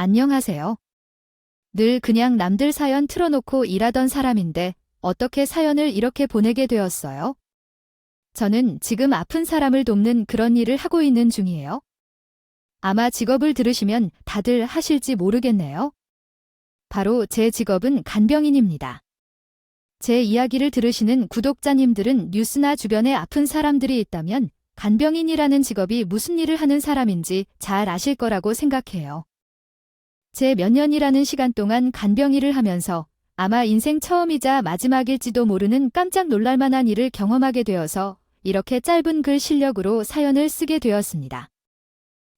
안녕하세요. 늘 그냥 남들 사연 틀어놓고 일하던 사람인데 어떻게 사연을 이렇게 보내게 되었어요? 저는 지금 아픈 사람을 돕는 그런 일을 하고 있는 중이에요. 아마 직업을 들으시면 다들 하실지 모르겠네요. 바로 제 직업은 간병인입니다. 제 이야기를 들으시는 구독자님들은 뉴스나 주변에 아픈 사람들이 있다면 간병인이라는 직업이 무슨 일을 하는 사람인지 잘 아실 거라고 생각해요. 제 몇 년이라는 시간 동안 간병일을 하면서 아마 인생 처음이자 마지막일지도 모르는 깜짝 놀랄만한 일을 경험하게 되어서 이렇게 짧은 글 실력으로 사연을 쓰게 되었습니다.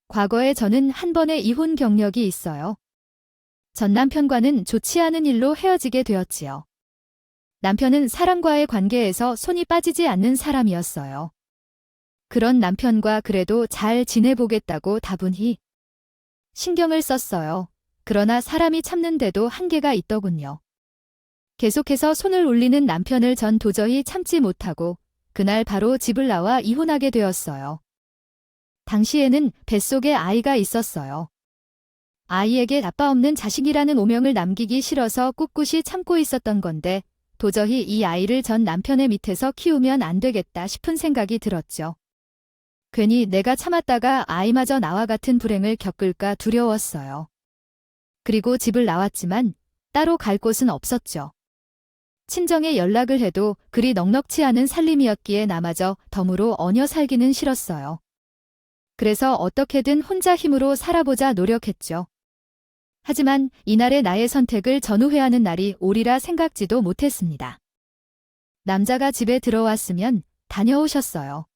과거에 저는 한 번의 이혼 경력이 있어요. 전 남편과는 좋지 않은 일로 헤어지게 되었지요. 남편은 사람과의 관계에서 손이 빠지지 않는 사람이었어요. 그런 남편과 그래도 잘 지내보겠다고 다분히 신경을 썼어요. 그러나 사람이 참는데도 한계가 있더군요. 계속해서 손을 올리는 남편을 전 도저히 참지 못하고 그날 바로 집을 나와 이혼하게 되었어요. 당시에는 뱃속에 아이가 있었어요. 아이에게 아빠 없는 자식이라는 오명을 남기기 싫어서 꿋꿋이 참고 있었던 건데 도저히 이 아이를 전 남편의 밑에서 키우면 안 되겠다 싶은 생각이 들었죠. 괜히 내가 참았다가 아이마저 나와 같은 불행을 겪을까 두려웠어요. 그리고 집을 나왔지만 따로 갈 곳은 없었죠. 친정에 연락을 해도 그리 넉넉치 않은 살림이었기에 나마저 덤으로 얹어 살기는 싫었어요. 그래서 어떻게든 혼자 힘으로 살아보자 노력했죠. 하지만 이날의 나의 선택을 전후회하는 날이 오리라 생각지도 못했습니다. 남자가 집에 들어왔으면 다녀오셨어요.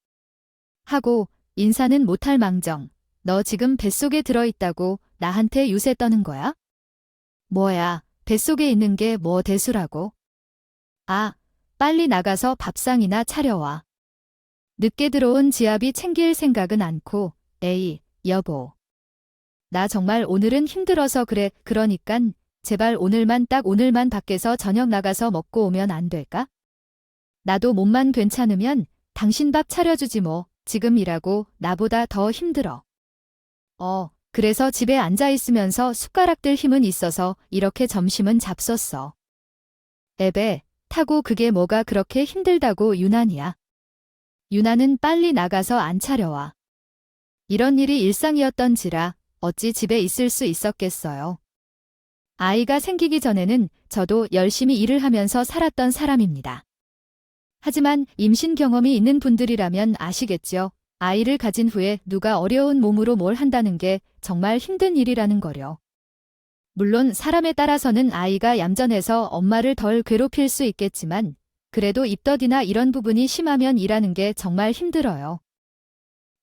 하고 인사는 못할 망정. 너 지금 뱃속에 들어있다고 나한테 유세 떠는 거야? 뭐야, 뱃속에 있는 게 뭐 대수라고? 아, 빨리 나가서 밥상이나 차려와. 늦게 들어온 지압이 챙길 생각은 않고, 에이, 여보. 나 정말 오늘은 힘들어서 그래. 그러니깐 제발 딱 오늘만 밖에서 저녁 나가서 먹고 오면 안 될까? 나도 몸만 괜찮으면 당신 밥 차려주지 뭐. 지금 일하고 나보다 더 힘들어. 그래서 집에 앉아있으면서 숟가락들 힘은 있어서 이렇게 점심은 잡섰어. 애배, 타고 그게 뭐가 그렇게 힘들다고 유난이야. 유난은 빨리 나가서 안 차려와. 이런 일이 일상이었던지라 어찌 집에 있을 수 있었겠어요. 아이가 생기기 전에는 저도 열심히 일을 하면서 살았던 사람입니다. 하지만 임신 경험이 있는 분들이라면 아시겠죠? 아이를 가진 후에 누가 어려운 몸으로 뭘 한다는 게 정말 힘든 일이라는 거요. 물론 사람에 따라서는 아이가 얌전해서 엄마를 덜 괴롭힐 수 있겠지만 그래도 입덧이나 이런 부분이 심하면 일하는 게 정말 힘들어요.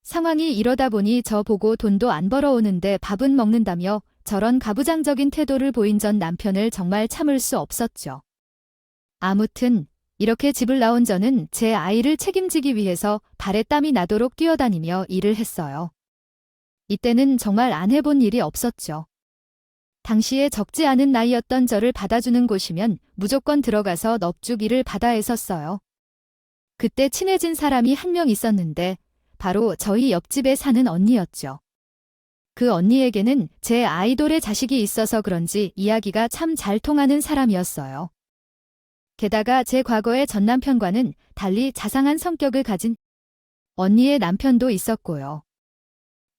상황이 이러다 보니 저 보고 돈도 안 벌어오는데 밥은 먹는다며 저런 가부장적인 태도를 보인 전 남편을 정말 참을 수 없었죠. 아무튼 이렇게 집을 나온 저는 제 아이를 책임지기 위해서 발에 땀이 나도록 뛰어다니며 일을 했어요. 이때는 정말 안 해본 일이 없었죠. 당시에 적지 않은 나이였던 저를 받아주는 곳이면 무조건 들어가서 넙죽 일을 받아 했었어요. 그때 친해진 사람이 한 명 있었는데 바로 저희 옆집에 사는 언니였죠. 그 언니에게는 제 아이돌의 자식이 있어서 그런지 이야기가 참 잘 통하는 사람이었어요. 게다가 제 과거의 전 남편과는 달리 자상한 성격을 가진 언니의 남편도 있었고요.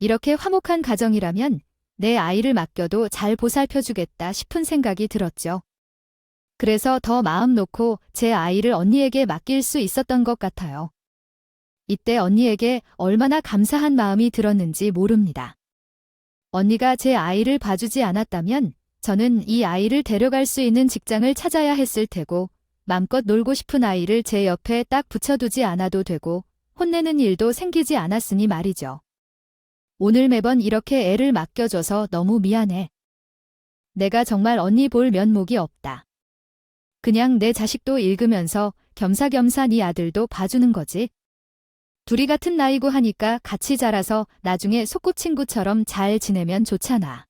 이렇게 화목한 가정이라면 내 아이를 맡겨도 잘 보살펴주겠다 싶은 생각이 들었죠. 그래서 더 마음 놓고 제 아이를 언니에게 맡길 수 있었던 것 같아요. 이때 언니에게 얼마나 감사한 마음이 들었는지 모릅니다. 언니가 제 아이를 봐주지 않았다면 저는 이 아이를 데려갈 수 있는 직장을 찾아야 했을 테고 맘껏 놀고 싶은 아이를 제 옆에 딱 붙여두지 않아도 되고 혼내는 일도 생기지 않았으니 말이죠. 오늘 매번 이렇게 애를 맡겨줘서 너무 미안해. 내가 정말 언니 볼 면목이 없다. 그냥 내 자식도 읽으면서 겸사겸사 네 아들도 봐주는 거지. 둘이 같은 나이고 하니까 같이 자라서 나중에 소꿉친구처럼 잘 지내면 좋잖아.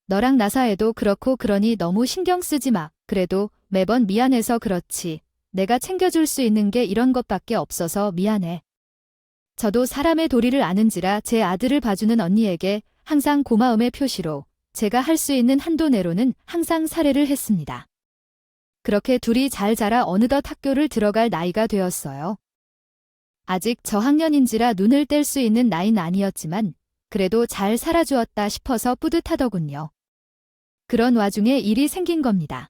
너랑 나 사이도 그렇고 그러니 너무 신경 쓰지 마. 그래도 매번 미안해서 그렇지. 내가 챙겨줄 수 있는 게 이런 것밖에 없어서 미안해. 저도 사람의 도리를 아는지라 제 아들을 봐주는 언니에게 항상 고마움의 표시로 제가 할 수 있는 한도 내로는 항상 살해를 했습니다. 그렇게 둘이 잘 자라 어느덧 학교를 들어갈 나이가 되었어요. 아직 저학년인지라 눈을 뗄 수 있는 나이는 아니었지만 그래도 잘 살아주었다 싶어서 뿌듯하더군요. 그런 와중에 일이 생긴 겁니다.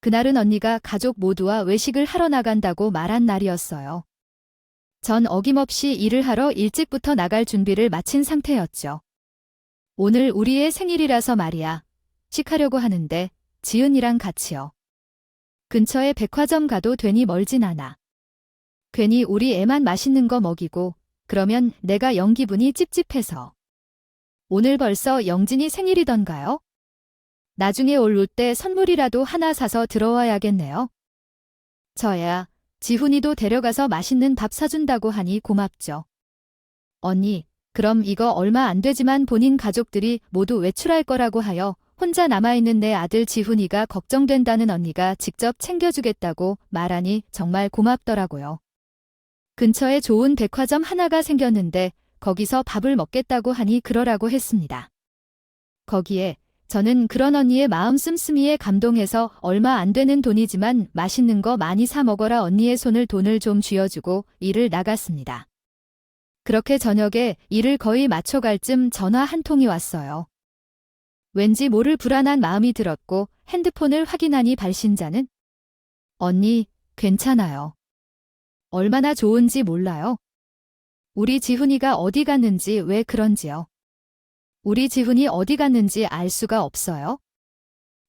그날은 언니가 가족 모두와 외식을 하러 나간다고 말한 날이었어요. 전 어김없이 일을 하러 일찍부터 나갈 준비를 마친 상태였죠. 오늘 우리의 생일이라서 말이야. 식하려고 하는데 지은이랑 같이요. 근처에 백화점 가도 되니 멀진 않아. 괜히 우리 애만 맛있는 거 먹이고 그러면 내가 영 기분이 찝찝해서. 오늘 벌써 영진이 생일이던가요? 나중에 올 때 선물이라도 하나 사서 들어와야겠네요. 저야 지훈이도 데려가서 맛있는 밥 사준다고 하니 고맙죠. 언니, 그럼 이거 얼마 안 되지만 본인 가족들이 모두 외출할 거라고 하여 혼자 남아있는 내 아들 지훈이가 걱정된다는 언니가 직접 챙겨주겠다고 말하니 정말 고맙더라고요. 근처에 좋은 백화점 하나가 생겼는데 거기서 밥을 먹겠다고 하니 그러라고 했습니다. 거기에 저는 그런 언니의 마음 씀씀이에 감동해서 얼마 안 되는 돈이지만 맛있는 거 많이 사 먹어라 언니의 손을 돈을 좀 쥐어주고 일을 나갔습니다. 그렇게 저녁에 일을 거의 마쳐갈 쯤 전화 한 통이 왔어요. 왠지 모를 불안한 마음이 들었고 핸드폰을 확인하니 발신자는 언니, 괜찮아요. 얼마나 좋은지 몰라요. 우리 지훈이가 어디 갔는지 왜 그런지요. 우리 지훈이 어디 갔는지 알 수가 없어요.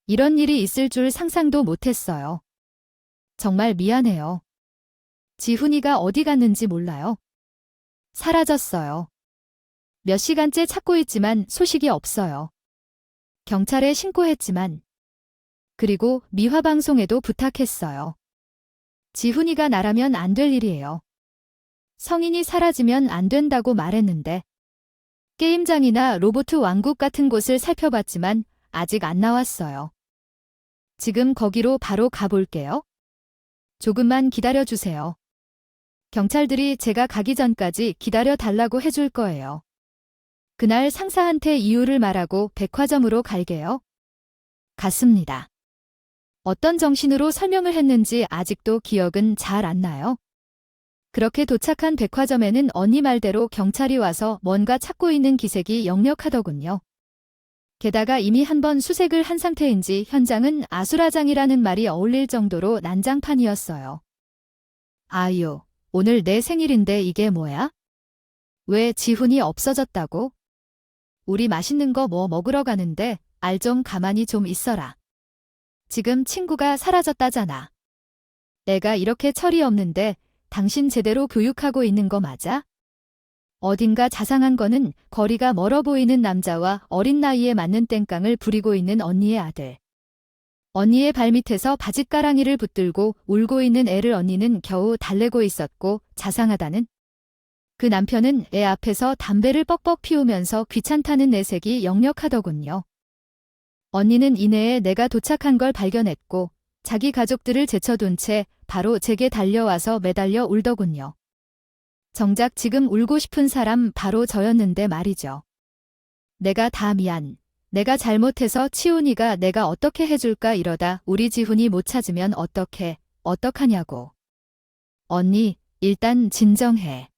이런 일이 있을 줄 상상도 못했어요. 정말 미안해요. 지훈이가 어디 갔는지 몰라요. 사라졌어요. 몇 시간째 찾고 있지만 소식이 없어요. 경찰에 신고했지만 그리고 미화방송에도 부탁했어요. 지훈이가 나라면 안 될 일이에요. 성인이 사라지면 안 된다고 말했는데 게임장이나 로보트 왕국 같은 곳을 살펴봤지만 아직 안 나왔어요. 지금 거기로 바로 가볼게요. 조금만 기다려주세요. 경찰들이 제가 가기 전까지 기다려 달라고 해줄 거예요. 그날 상사한테 이유를 말하고 백화점으로 갈게요. 갔습니다. 어떤 정신으로 설명을 했는지 아직도 기억은 잘 안 나요. 그렇게 도착한 백화점에는 언니 말대로 경찰이 와서 뭔가 찾고 있는 기색이 역력하더군요. 게다가 이미 한 번 수색을 한 상태인지 현장은 아수라장이라는 말이 어울릴 정도로 난장판이었어요. 아유, 오늘 내 생일인데 이게 뭐야? 왜 지훈이 없어졌다고? 우리 맛있는 거 뭐 먹으러 가는데 알 좀 가만히 좀 있어라. 지금 친구가 사라졌다잖아. 내가 이렇게 철이 없는데 당신 제대로 교육하고 있는 거 맞아? 어딘가 자상한 거는 거리가 멀어 보이는 남자와 어린 나이에 맞는 땡깡을 부리고 있는 언니의 아들. 언니의 발밑에서 바짓가랑이를 붙들고 울고 있는 애를 언니는 겨우 달래고 있었고 자상하다는 그 남편은 애 앞에서 담배를 뻑뻑 피우면서 귀찮다는 내색이 역력하더군요. 언니는 이내에 내가 도착한 걸 발견했고 자기 가족들을 제쳐둔 채 바로 제게 달려와서 매달려 울더군요. 정작 지금 울고 싶은 사람 바로 저였는데 말이죠. 내가 다 미안. 내가 잘못해서 치훈이가 내가 어떻게 해줄까 이러다 우리 지훈이 못 찾으면 어떡하냐고. 언니, 일단 진정해.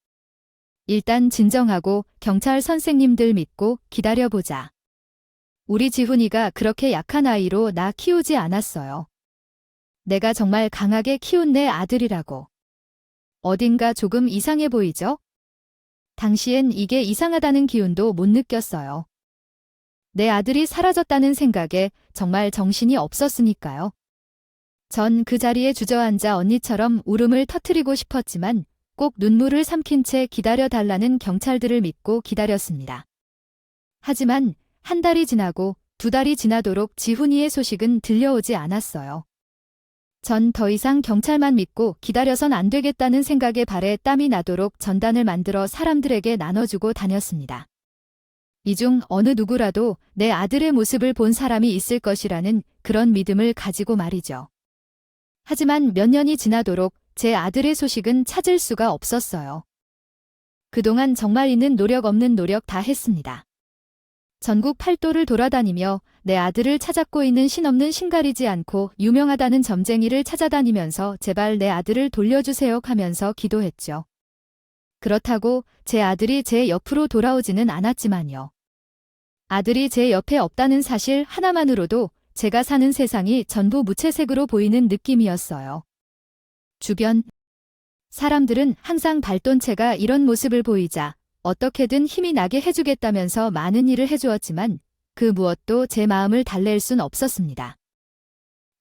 일단 진정하고 경찰 선생님들 믿고 기다려보자. 우리 지훈이가 그렇게 약한 아이로 나 키우지 않았어요. 내가 정말 강하게 키운 내 아들이라고. 어딘가 조금 이상해 보이죠? 당시엔 이게 이상하다는 기운도 못 느꼈어요. 내 아들이 사라졌다는 생각에 정말 정신이 없었으니까요. 전 그 자리에 주저앉아 언니처럼 울음을 터뜨리고 싶었지만 꼭 눈물을 삼킨 채 기다려달라는 경찰들을 믿고 기다렸습니다. 하지만 한 달이 지나고 두 달이 지나도록 지훈이의 소식은 들려오지 않았어요. 전 더 이상 경찰만 믿고 기다려선 안 되겠다는 생각에 발에 땀이 나도록 전단을 만들어 사람들에게 나눠주고 다녔습니다. 이 중 어느 누구라도 내 아들의 모습을 본 사람이 있을 것이라는 그런 믿음을 가지고 말이죠. 하지만 몇 년이 지나도록 제 아들의 소식은 찾을 수가 없었어요. 그동안 정말 있는 노력 없는 노력 다 했습니다. 전국 팔도를 돌아다니며 내 아들을 찾았고 있는 신없는 신가리지 않고 유명하다는 점쟁이를 찾아다니면서 제발 내 아들을 돌려주세요 하면서 기도했죠. 그렇다고 제 아들이 제 옆으로 돌아오지는 않았지만요. 아들이 제 옆에 없다는 사실 하나만으로도 제가 사는 세상이 전부 무채색으로 보이는 느낌이었어요. 주변 사람들은 항상 발돈체가 이런 모습을 보이자 어떻게든 힘이 나게 해주겠다면서 많은 일을 해주었지만 그 무엇도 제 마음을 달랠 순 없었습니다.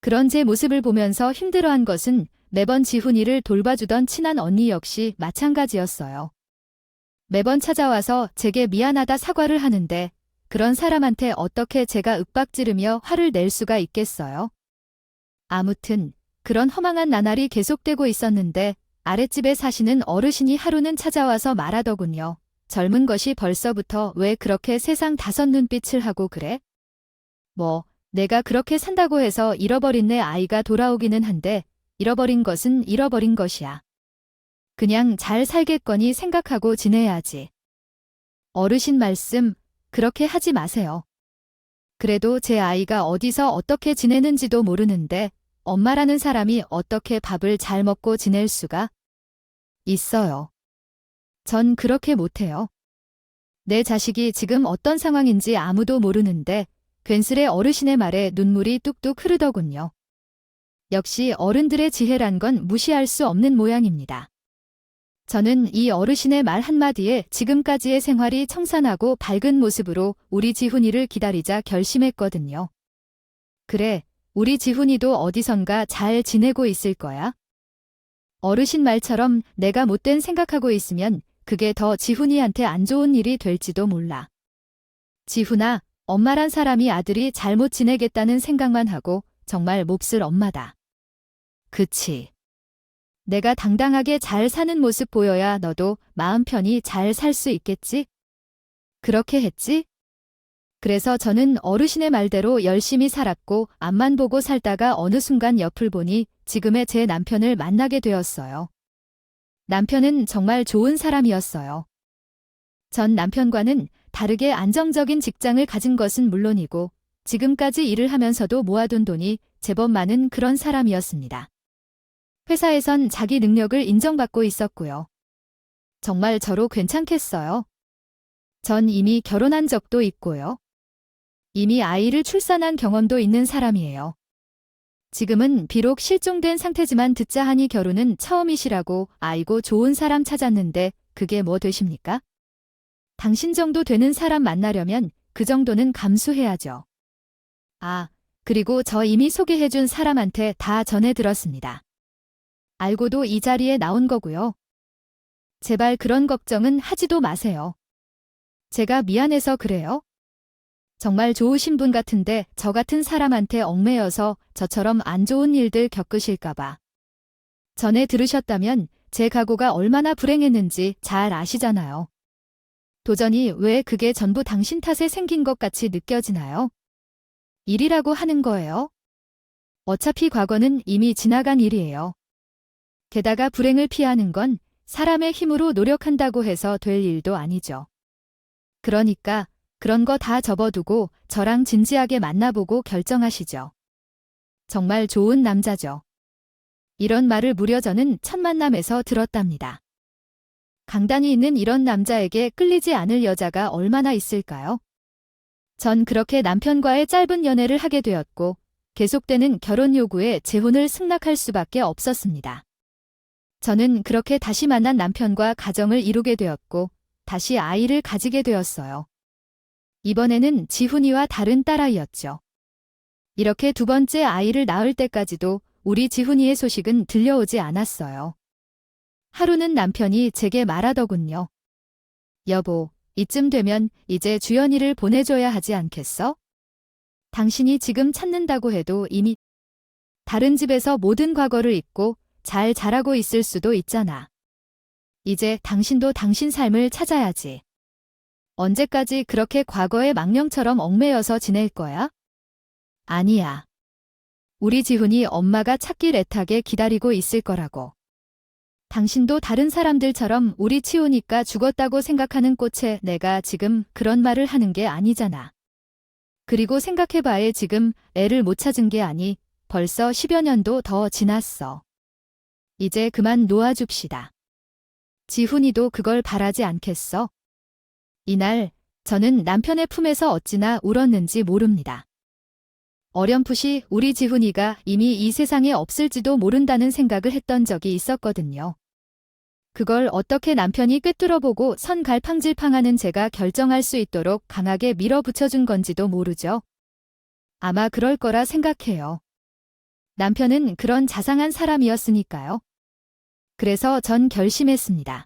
그런 제 모습을 보면서 힘들어한 것은 매번 지훈이를 돌봐주던 친한 언니 역시 마찬가지였어요. 매번 찾아와서 제게 미안하다 사과를 하는데 그런 사람한테 어떻게 제가 윽박지르며 화를 낼 수가 있겠어요? 아무튼 그런 허망한 나날이 계속되고 있었는데 아랫집에 사시는 어르신이 하루는 찾아와서 말하더군요. 젊은 것이 벌써부터 왜 그렇게 세상 다섯 눈빛을 하고 그래? 뭐 내가 그렇게 산다고 해서 잃어버린 내 아이가 돌아오기는 한데 잃어버린 것은 잃어버린 것이야. 그냥 잘 살겠거니 생각하고 지내야지. 어르신 말씀 그렇게 하지 마세요. 그래도 제 아이가 어디서 어떻게 지내는지도 모르는데 엄마라는 사람이 어떻게 밥을 잘 먹고 지낼 수가 있어요. 전 그렇게 못해요. 내 자식이 지금 어떤 상황인지 아무도 모르는데 괜스레 어르신의 말에 눈물이 뚝뚝 흐르더군요. 역시 어른들의 지혜란 건 무시할 수 없는 모양입니다. 저는 이 어르신의 말 한마디에 지금까지의 생활이 청산하고 밝은 모습으로 우리 지훈이를 기다리자 결심했거든요. 그래, 우리 지훈이도 어디선가 잘 지내고 있을 거야. 어르신 말처럼 내가 못된 생각하고 있으면 그게 더 지훈이한테 안 좋은 일이 될지도 몰라. 지훈아, 엄마란 사람이 아들이 잘못 지내겠다는 생각만 하고 정말 몹쓸 엄마다. 그치. 내가 당당하게 잘 사는 모습 보여야 너도 마음 편히 잘 살 수 있겠지? 그렇게 했지? 그래서 저는 어르신의 말대로 열심히 살았고 앞만 보고 살다가 어느 순간 옆을 보니 지금의 제 남편을 만나게 되었어요. 남편은 정말 좋은 사람이었어요. 전 남편과는 다르게 안정적인 직장을 가진 것은 물론이고 지금까지 일을 하면서도 모아둔 돈이 제법 많은 그런 사람이었습니다. 회사에선 자기 능력을 인정받고 있었고요. 정말 저로 괜찮겠어요? 전 이미 결혼한 적도 있고요. 이미 아이를 출산한 경험도 있는 사람이에요. 지금은 비록 실종된 상태지만 듣자 하니 결혼은 처음이시라고 아이고 좋은 사람 찾았는데 그게 뭐 되십니까? 당신 정도 되는 사람 만나려면 그 정도는 감수해야죠. 아, 그리고 저 이미 소개해준 사람한테 다 전해 들었습니다. 알고도 이 자리에 나온 거고요. 제발 그런 걱정은 하지도 마세요. 제가 미안해서 그래요? 정말 좋으신 분 같은데 저 같은 사람한테 얽매여서 저처럼 안 좋은 일들 겪으실까봐. 전에 들으셨다면 제 각오가 얼마나 불행했는지 잘 아시잖아요. 도전이 왜 그게 전부 당신 탓에 생긴 것 같이 느껴지나요? 일이라고 하는 거예요? 어차피 과거는 이미 지나간 일이에요. 게다가 불행을 피하는 건 사람의 힘으로 노력한다고 해서 될 일도 아니죠. 그러니까 그런 거 다 접어두고 저랑 진지하게 만나보고 결정하시죠. 정말 좋은 남자죠. 이런 말을 무려 저는 첫 만남에서 들었답니다. 강단이 있는 이런 남자에게 끌리지 않을 여자가 얼마나 있을까요? 전 그렇게 남편과의 짧은 연애를 하게 되었고 계속되는 결혼 요구에 재혼을 승낙할 수밖에 없었습니다. 저는 그렇게 다시 만난 남편과 가정을 이루게 되었고 다시 아이를 가지게 되었어요. 이번에는 지훈이와 다른 딸아이였죠. 이렇게 두 번째 아이를 낳을 때까지도 우리 지훈이의 소식은 들려오지 않았어요. 하루는 남편이 제게 말하더군요. 여보, 이쯤 되면 이제 주연이를 보내줘야 하지 않겠어? 당신이 지금 찾는다고 해도 이미 다른 집에서 모든 과거를 잊고 잘 자라고 있을 수도 있잖아. 이제 당신도 당신 삶을 찾아야지. 언제까지 그렇게 과거의 망령처럼 얽매여서 지낼 거야? 아니야. 우리 지훈이 엄마가 찾길 애타게 기다리고 있을 거라고. 당신도 다른 사람들처럼 우리 치우니까 죽었다고 생각하는 꽃에 내가 지금 그런 말을 하는 게 아니잖아. 그리고 생각해봐야 지금 애를 못 찾은 게 아니 벌써 10여 년도 더 지났어. 이제 그만 놓아줍시다. 지훈이도 그걸 바라지 않겠어? 이날 저는 남편의 품에서 어찌나 울었는지 모릅니다. 어렴풋이 우리 지훈이가 이미 이 세상에 없을지도 모른다는 생각을 했던 적이 있었거든요. 그걸 어떻게 남편이 꿰뚫어보고 선갈팡질팡하는 제가 결정할 수 있도록 강하게 밀어붙여준 건지도 모르죠. 아마 그럴 거라 생각해요. 남편은 그런 자상한 사람이었으니까요. 그래서 전 결심했습니다.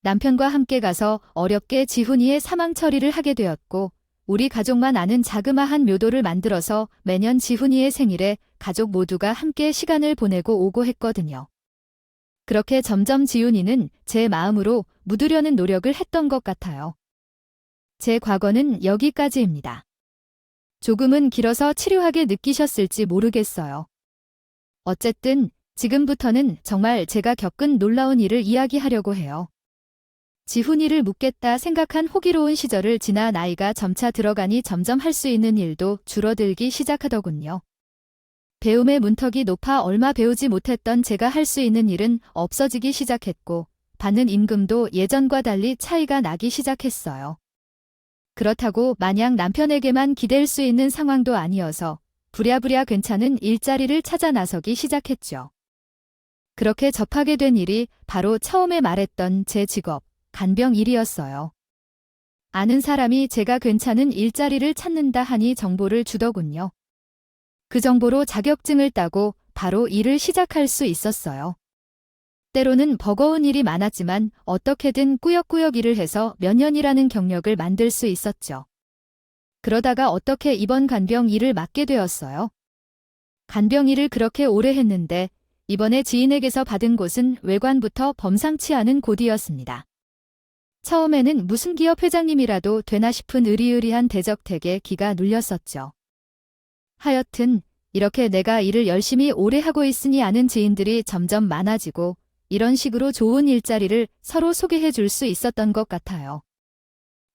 남편과 함께 가서 어렵게 지훈이의 사망 처리를 하게 되었고 우리 가족만 아는 자그마한 묘도를 만들어서 매년 지훈이의 생일에 가족 모두가 함께 시간을 보내고 오고 했거든요. 그렇게 점점 지훈이는 제 마음으로 묻으려는 노력을 했던 것 같아요. 제 과거는 여기까지입니다. 조금은 길어서 치료하게 느끼셨을지 모르겠어요. 어쨌든 지금부터는 정말 제가 겪은 놀라운 일을 이야기하려고 해요. 지훈이를 묻겠다 생각한 호기로운 시절을 지나 나이가 점차 들어가니 점점 할 수 있는 일도 줄어들기 시작하더군요. 배움의 문턱이 높아 얼마 배우지 못했던 제가 할 수 있는 일은 없어지기 시작했고 받는 임금도 예전과 달리 차이가 나기 시작했어요. 그렇다고 마냥 남편에게만 기댈 수 있는 상황도 아니어서 부랴부랴 괜찮은 일자리를 찾아 나서기 시작했죠. 그렇게 접하게 된 일이 바로 처음에 말했던 제 직업, 간병 일이었어요. 아는 사람이 제가 괜찮은 일자리를 찾는다 하니 정보를 주더군요. 그 정보로 자격증을 따고 바로 일을 시작할 수 있었어요. 때로는 버거운 일이 많았지만 어떻게든 꾸역꾸역 일을 해서 몇 년이라는 경력을 만들 수 있었죠. 그러다가 어떻게 이번 간병 일을 맡게 되었어요. 간병 일을 그렇게 오래 했는데 이번에 지인에게서 받은 곳은 외관부터 범상치 않은 곳이었습니다. 처음에는 무슨 기업 회장님이라도 되나 싶은 의리의리한 대적택에 기가 눌렸었죠. 하여튼 이렇게 내가 일을 열심히 오래 하고 있으니 아는 지인들이 점점 많아지고 이런 식으로 좋은 일자리를 서로 소개해 줄 수 있었던 것 같아요.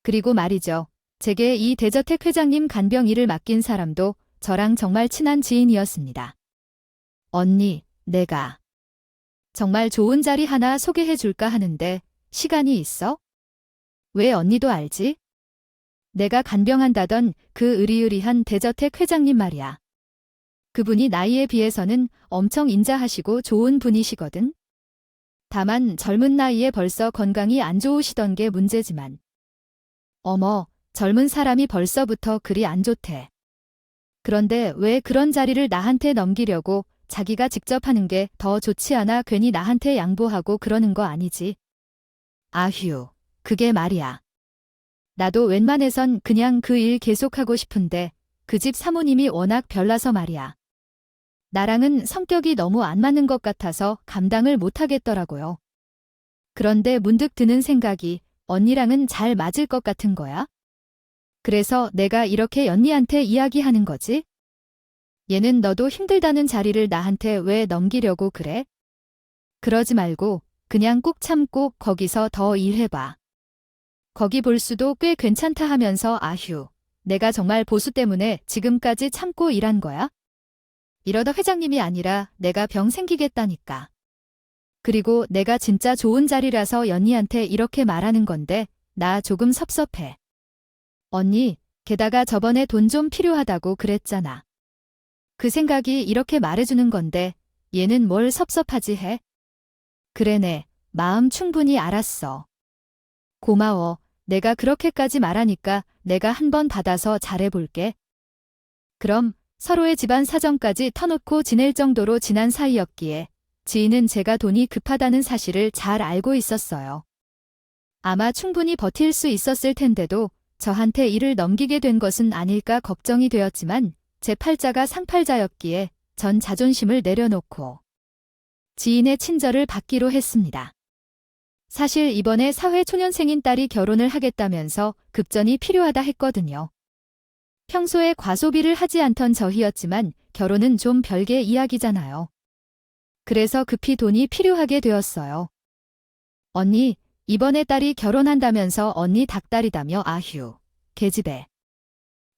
그리고 말이죠. 제게 이 대저택 회장님 간병 일을 맡긴 사람도 저랑 정말 친한 지인이었습니다. 언니, 내가 정말 좋은 자리 하나 소개해 줄까 하는데 시간이 있어? 왜 언니도 알지? 내가 간병한다던 그 의리의리한 대저택 회장님 말이야. 그분이 나이에 비해서는 엄청 인자하시고 좋은 분이시거든. 다만 젊은 나이에 벌써 건강이 안 좋으시던 게 문제지만. 어머, 젊은 사람이 벌써부터 그리 안 좋대. 그런데 왜 그런 자리를 나한테 넘기려고 자기가 직접 하는 게 더 좋지 않아 괜히 나한테 양보하고 그러는 거 아니지? 아휴, 그게 말이야. 나도 웬만해선 그냥 그 일 계속하고 싶은데 그 집 사모님이 워낙 별나서 말이야. 나랑은 성격이 너무 안 맞는 것 같아서 감당을 못 하겠더라고요. 그런데 문득 드는 생각이 언니랑은 잘 맞을 것 같은 거야. 그래서 내가 이렇게 언니한테 이야기하는 거지. 얘는 너도 힘들다는 자리를 나한테 왜 넘기려고 그래? 그러지 말고 그냥 꾹 참고 거기서 더 일해봐. 거기 볼 수도 꽤 괜찮다 하면서 아휴, 내가 정말 보수 때문에 지금까지 참고 일한 거야? 이러다 회장님이 아니라 내가 병 생기겠다니까. 그리고 내가 진짜 좋은 자리라서 언니한테 이렇게 말하는 건데 나 조금 섭섭해. 언니, 게다가 저번에 돈 좀 필요하다고 그랬잖아. 그 생각이 이렇게 말해주는 건데 얘는 뭘 섭섭하지 해? 그래네, 마음 충분히 알았어. 고마워. 내가 그렇게까지 말하니까 내가 한번 받아서 잘해볼게. 그럼 서로의 집안 사정까지 터놓고 지낼 정도로 친한 사이였기에 지인은 제가 돈이 급하다는 사실을 잘 알고 있었어요. 아마 충분히 버틸 수 있었을 텐데도 저한테 일을 넘기게 된 것은 아닐까 걱정이 되었지만 제 팔자가 상팔자였기에 전 자존심을 내려놓고 지인의 친절을 받기로 했습니다. 사실 이번에 사회초년생인 딸이 결혼을 하겠다면서 급전이 필요하다 했거든요. 평소에 과소비를 하지 않던 저희였지만 결혼은 좀 별개 이야기잖아요. 그래서 급히 돈이 필요하게 되었어요. 언니, 이번에 딸이 결혼한다면서 언니 닭다리다며 아휴, 계집애.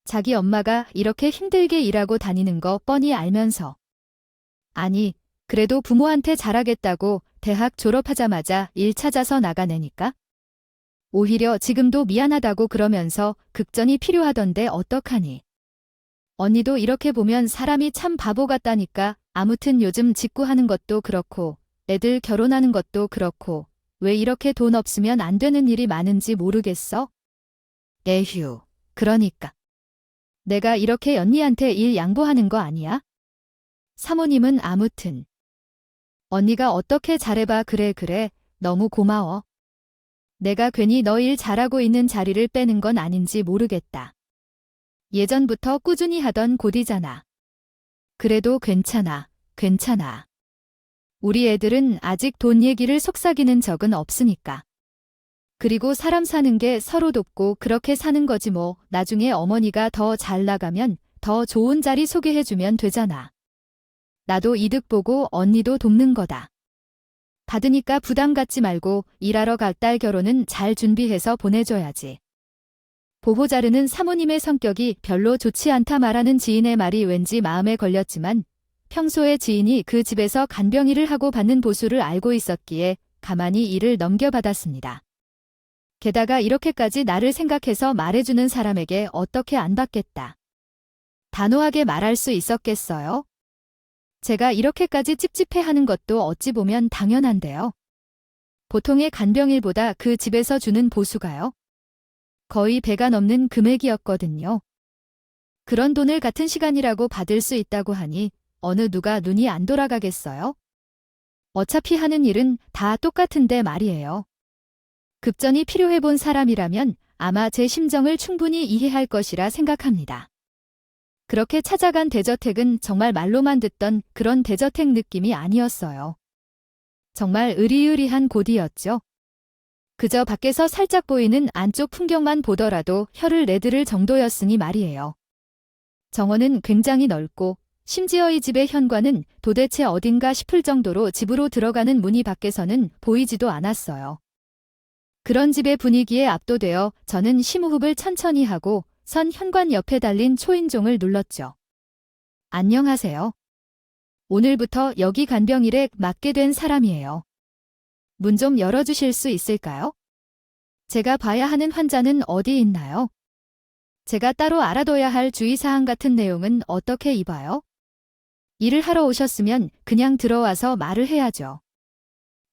자기 엄마가 이렇게 힘들게 일하고 다니는 거 뻔히 알면서. 아니, 그래도 부모한테 잘하겠다고 대학 졸업하자마자 일 찾아서 나가내니까? 오히려 지금도 미안하다고 그러면서 극전이 필요하던데 어떡하니? 언니도 이렇게 보면 사람이 참 바보 같다니까. 아무튼 요즘 직구하는 것도 그렇고 애들 결혼하는 것도 그렇고 왜 이렇게 돈 없으면 안 되는 일이 많은지 모르겠어? 에휴, 그러니까. 내가 이렇게 언니한테 일 양보하는 거 아니야? 사모님은 아무튼. 언니가 어떻게 잘해봐. 그래, 너무 고마워. 내가 괜히 너 일 잘하고 있는 자리를 빼는 건 아닌지 모르겠다. 예전부터 꾸준히 하던 god이잖아. 그래도 괜찮아. 우리 애들은 아직 돈 얘기를 속삭이는 적은 없으니까. 그리고 사람 사는 게 서로 돕고 그렇게 사는 거지 뭐. 나중에 어머니가 더 잘 나가면 더 좋은 자리 소개해주면 되잖아. 나도 이득 보고 언니도 돕는 거다. 받으니까 부담 갖지 말고 일하러 갈 딸 결혼은 잘 준비해서 보내줘야지. 보보 자르는 사모님의 성격이 별로 좋지 않다 말하는 지인의 말이 왠지 마음에 걸렸지만 평소에 지인이 그 집에서 간병일을 하고 받는 보수를 알고 있었기에 가만히 일을 넘겨받았습니다. 게다가 이렇게까지 나를 생각해서 말해주는 사람에게 어떻게 안 받겠다. 단호하게 말할 수 있었겠어요? 제가 이렇게까지 찝찝해하는 것도 어찌 보면 당연한데요. 보통의 간병일보다 그 집에서 주는 보수가요. 거의 배가 넘는 금액이었거든요. 그런 돈을 같은 시간이라고 받을 수 있다고 하니 어느 누가 눈이 안 돌아가겠어요? 어차피 하는 일은 다 똑같은데 말이에요. 급전이 필요해 본 사람이라면 아마 제 심정을 충분히 이해할 것이라 생각합니다. 그렇게 찾아간 대저택은 정말 말로만 듣던 그런 대저택 느낌이 아니었어요. 정말 으리으리한 곳이었죠. 그저 밖에서 살짝 보이는 안쪽 풍경만 보더라도 혀를 내두를 정도였으니 말이에요. 정원은 굉장히 넓고 심지어 이 집의 현관은 도대체 어딘가 싶을 정도로 집으로 들어가는 문이 밖에서는 보이지도 않았어요. 그런 집의 분위기에 압도되어 저는 심호흡을 천천히 하고 선 현관 옆에 달린 초인종을 눌렀죠. 안녕하세요. 오늘부터 여기 간병일에 맡게 된 사람이에요. 문 좀 열어주실 수 있을까요? 제가 봐야 하는 환자는 어디 있나요? 제가 따로 알아둬야 할 주의사항 같은 내용은 어떻게 입어요? 일을 하러 오셨으면 그냥 들어와서 말을 해야죠.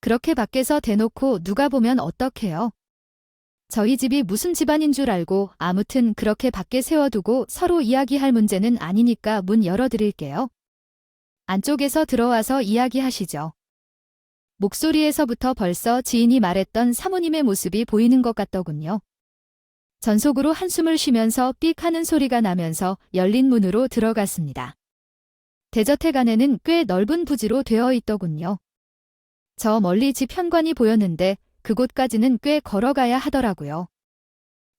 그렇게 밖에서 대놓고 누가 보면 어떡해요? 저희 집이 무슨 집안인 줄 알고 아무튼 그렇게 밖에 세워두고 서로 이야기할 문제는 아니니까 문 열어드릴게요. 안쪽에서 들어와서 이야기하시죠. 목소리에서부터 벌써 지인이 말했던 사모님의 모습이 보이는 것 같더군요. 전속으로 한숨을 쉬면서 삑 하는 소리가 나면서 열린 문으로 들어갔습니다. 대저택 안에는 꽤 넓은 부지로 되어 있더군요. 저 멀리 집 현관이 보였는데 그곳까지는 꽤 걸어가야 하더라고요.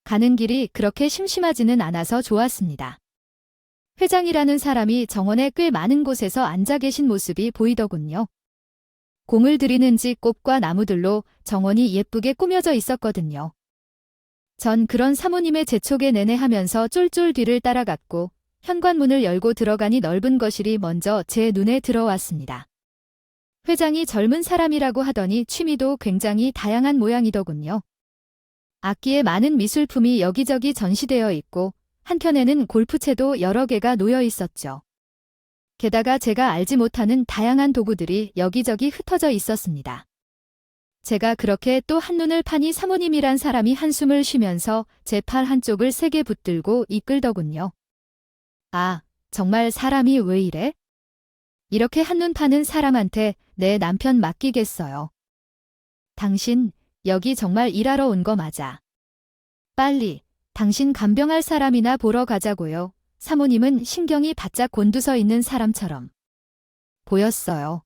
가는 길이 그렇게 심심하지는 않아서 좋았습니다. 회장이라는 사람이 정원에 꽤 많은 곳에서 앉아 계신 모습이 보이더군요. 공을 들이는지 꽃과 나무들로 정원이 예쁘게 꾸며져 있었거든요. 전 그런 사모님의 재촉에 내내하면서 쫄쫄 뒤를 따라갔고 현관문을 열고 들어가니 넓은 거실이 먼저 제 눈에 들어왔습니다. 회장이 젊은 사람이라고 하더니 취미도 굉장히 다양한 모양이더군요. 악기에 많은 미술품이 여기저기 전시되어 있고 한켠에는 골프채도 여러 개가 놓여 있었죠. 게다가 제가 알지 못하는 다양한 도구들이 여기저기 흩어져 있었습니다. 제가 그렇게 또 한눈을 파니 사모님이란 사람이 한숨을 쉬면서 제 팔 한쪽을 세게 붙들고 이끌더군요. 아, 정말 사람이 왜 이래? 이렇게 한눈 파는 사람한테 내 남편 맡기겠어요. 당신, 여기 정말 일하러 온 거 맞아. 빨리, 당신 간병할 사람이나 보러 가자고요. 사모님은 신경이 바짝 곤두서 있는 사람처럼 보였어요.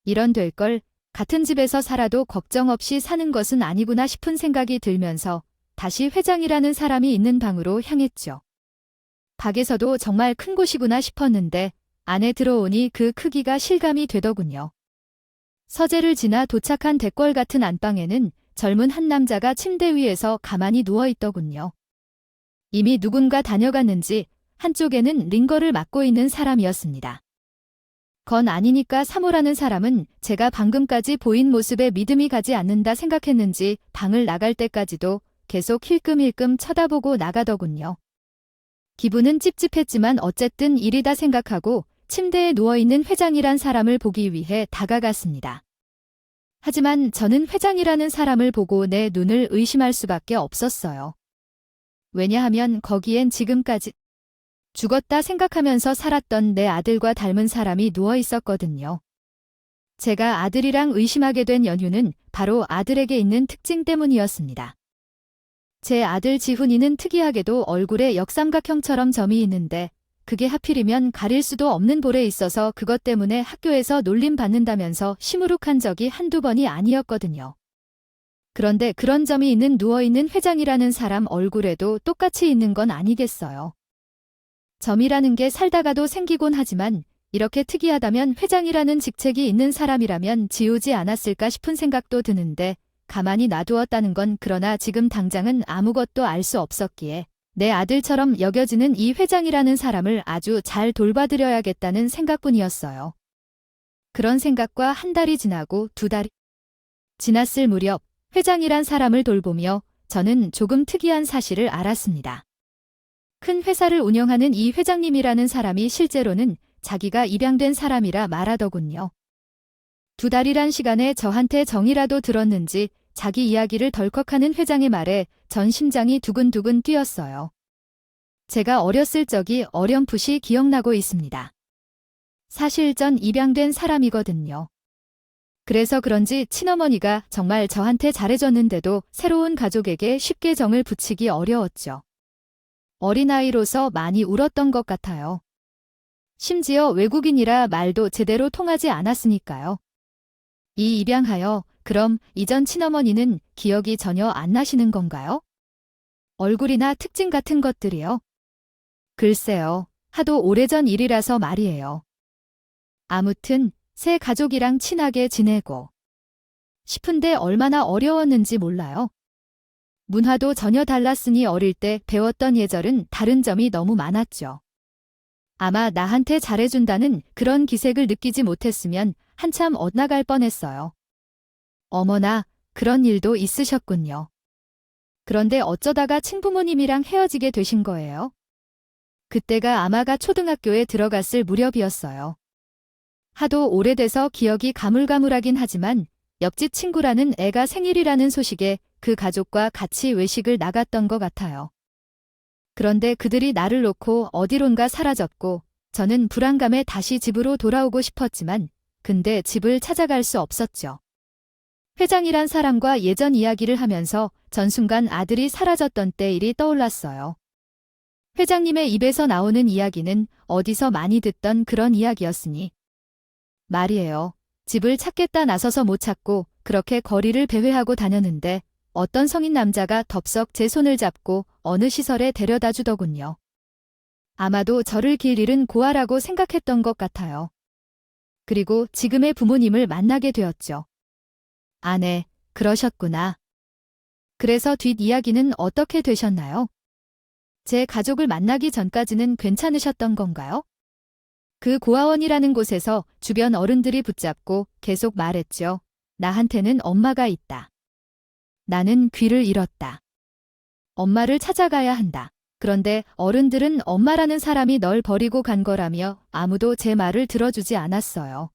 이런 될 걸, 같은 집에서 살아도 걱정 없이 사는 것은 아니구나 싶은 생각이 들면서 다시 회장이라는 사람이 있는 방으로 향했죠. 밖에서도 정말 큰 곳이구나 싶었는데 안에 들어오니 그 크기가 실감이 되더군요. 서재를 지나 도착한 대궐 같은 안방에는 젊은 한 남자가 침대 위에서 가만히 누워 있더군요. 이미 누군가 다녀갔는지 한쪽에는 링거를 맡고 있는 사람이었습니다. 건 아니니까 사모라는 사람은 제가 방금까지 보인 모습에 믿음이 가지 않는다 생각했는지 방을 나갈 때까지도 계속 힐끔힐끔 쳐다보고 나가더군요. 기분은 찝찝했지만 어쨌든 일이다 생각하고 침대에 누워있는 회장이란 사람을 보기 위해 다가갔습니다. 하지만 저는 회장이라는 사람을 보고 내 눈을 의심할 수밖에 없었어요. 왜냐하면 거기엔 지금까지 죽었다 생각하면서 살았던 내 아들과 닮은 사람이 누워 있었거든요. 제가 아들이랑 의심하게 된 연유는 바로 아들에게 있는 특징 때문이었습니다. 제 아들 지훈이는 특이하게도 얼굴에 역삼각형처럼 점이 있는데 그게 하필이면 가릴 수도 없는 볼에 있어서 그것 때문에 학교에서 놀림받는다면서 시무룩한 적이 한두 번이 아니었거든요. 그런데 그런 점이 있는 누워있는 회장이라는 사람 얼굴에도 똑같이 있는 건 아니겠어요. 점이라는 게 살다가도 생기곤 하지만 이렇게 특이하다면 회장이라는 직책이 있는 사람이라면 지우지 않았을까 싶은 생각도 드는데 가만히 놔두었다는 건 그러나 지금 당장은 아무것도 알 수 없었기에 내 아들처럼 여겨지는 이 회장이라는 사람을 아주 잘 돌봐드려야겠다는 생각뿐이었어요. 그런 생각과 한 달이 지나고 두 달이 지났을 무렵 회장이란 사람을 돌보며 저는 조금 특이한 사실을 알았습니다. 큰 회사를 운영하는 이 회장님이라는 사람이 실제로는 자기가 입양된 사람이라 말하더군요. 두 달이란 시간에 저한테 정이라도 들었는지 자기 이야기를 덜컥하는 회장의 말에 전 심장이 두근두근 뛰었어요. 제가 어렸을 적이 어렴풋이 기억나고 있습니다. 사실 전 입양된 사람이거든요. 그래서 그런지 친어머니가 정말 저한테 잘해줬는데도 새로운 가족에게 쉽게 정을 붙이기 어려웠죠. 어린아이로서 많이 울었던 것 같아요. 심지어 외국인이라 말도 제대로 통하지 않았으니까요. 이 입양하여 그럼 이전 친어머니는 기억이 전혀 안 나시는 건가요? 얼굴이나 특징 같은 것들이요? 글쎄요. 하도 오래전 일이라서 말이에요. 아무튼 새 가족이랑 친하게 지내고 싶은데 얼마나 어려웠는지 몰라요. 문화도 전혀 달랐으니 어릴 때 배웠던 예절은 다른 점이 너무 많았죠. 아마 나한테 잘해준다는 그런 기색을 느끼지 못했으면 한참 엇나갈 뻔했어요. 어머나, 그런 일도 있으셨군요. 그런데 어쩌다가 친부모님이랑 헤어지게 되신 거예요? 그때가 아마가 초등학교에 들어갔을 무렵이었어요. 하도 오래돼서 기억이 가물가물하긴 하지만 옆집 친구라는 애가 생일이라는 소식에 그 가족과 같이 외식을 나갔던 것 같아요. 그런데 그들이 나를 놓고 어디론가 사라졌고 저는 불안감에 다시 집으로 돌아오고 싶었지만 근데 집을 찾아갈 수 없었죠. 회장이란 사람과 예전 이야기를 하면서 전 순간 아들이 사라졌던 때 일이 떠올랐어요. 회장님의 입에서 나오는 이야기는 어디서 많이 듣던 그런 이야기였으니 말이에요. 집을 찾겠다 나서서 못 찾고 그렇게 거리를 배회하고 다녔는데 어떤 성인 남자가 덥석 제 손을 잡고 어느 시설에 데려다 주더군요. 아마도 저를 길 잃은 고아라고 생각했던 것 같아요. 그리고 지금의 부모님을 만나게 되었죠. 아, 네, 그러셨구나. 그래서 뒷이야기는 어떻게 되셨나요? 제 가족을 만나기 전까지는 괜찮으셨던 건가요? 그 고아원이라는 곳에서 주변 어른들이 붙잡고 계속 말했죠. 나한테는 엄마가 있다. 나는 귀를 잃었다. 엄마를 찾아가야 한다. 그런데 어른들은 엄마라는 사람이 널 버리고 간 거라며 아무도 제 말을 들어주지 않았어요.